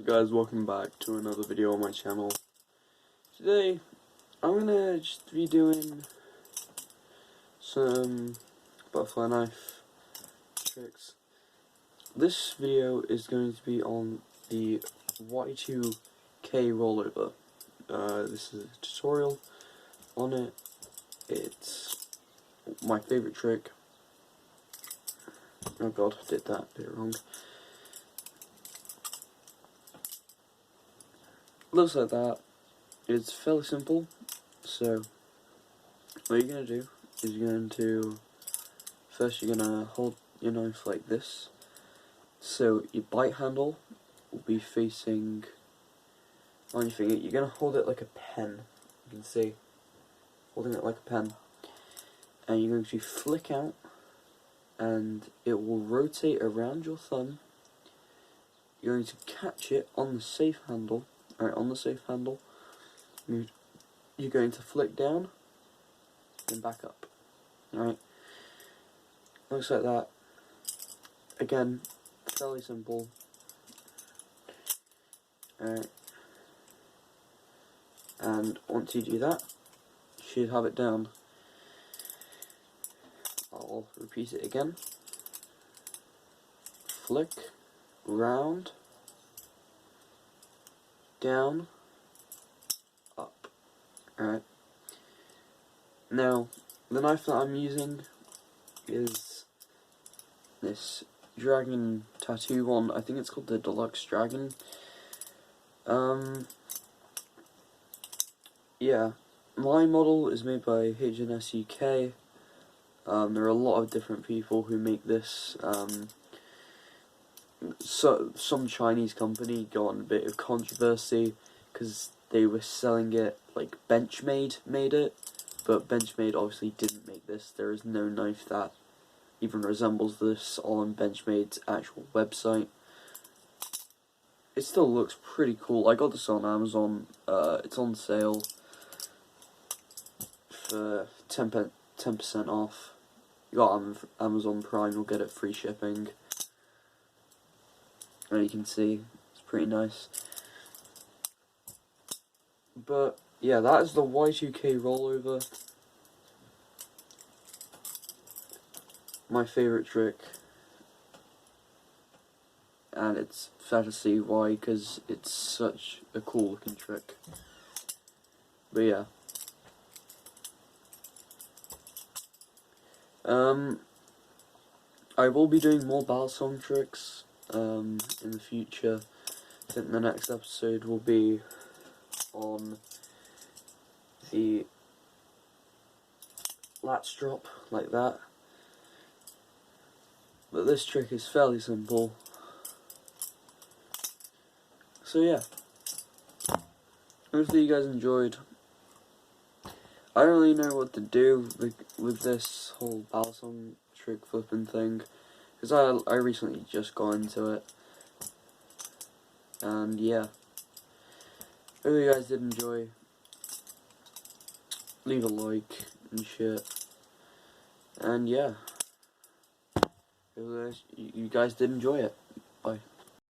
guys, welcome back to another video on my channel. Today I'm gonna just be doing some butterfly knife tricks. This video is going to be on the y2k rollover. This is a tutorial on it. It's my favorite trick. Oh god, I did that bit wrong. Looks like that. It's fairly simple. So what you're going to do is you're going to hold your knife like this. So your bite handle will be facing on your finger. You're going to hold it like a pen. You can see, holding it like a pen. And you're going to flick out and it will rotate around your thumb. You're going to catch it on the safe handle. Alright, on the safe handle, you're going to flick down and back up. Alright, looks like that. Again, fairly simple. Alright, and once you do that, you should have it down. I'll repeat it again. Flick, round, down, up. Alright. Now, the knife that I'm using is this dragon tattoo one. I think it's called the Deluxe Dragon. Yeah. My model is made by y2k. There are a lot of different people who make this. So some Chinese company got on a bit of controversy because they were selling it like Benchmade made it, but Benchmade obviously didn't make this. There is no knife that even resembles this on Benchmade's actual website. It still looks pretty cool. I got this on Amazon. It's on sale for 10% off. You got Amazon Prime, you'll get it free shipping. And you can see, it's pretty nice. But, yeah, that is the y2k rollover. My favourite trick. And it's fair to see why, because it's such a cool looking trick. But yeah. I will be doing more battle song tricks in the future. I think the next episode will be on the latch drop, like that. But this trick is fairly simple. So yeah, hopefully you guys enjoyed. I don't really know what to do with this whole battle song trick flipping thing, because I recently just got into it. And yeah, hope you guys did enjoy. Leave a like and shit. And yeah, hope you guys did enjoy it. Bye.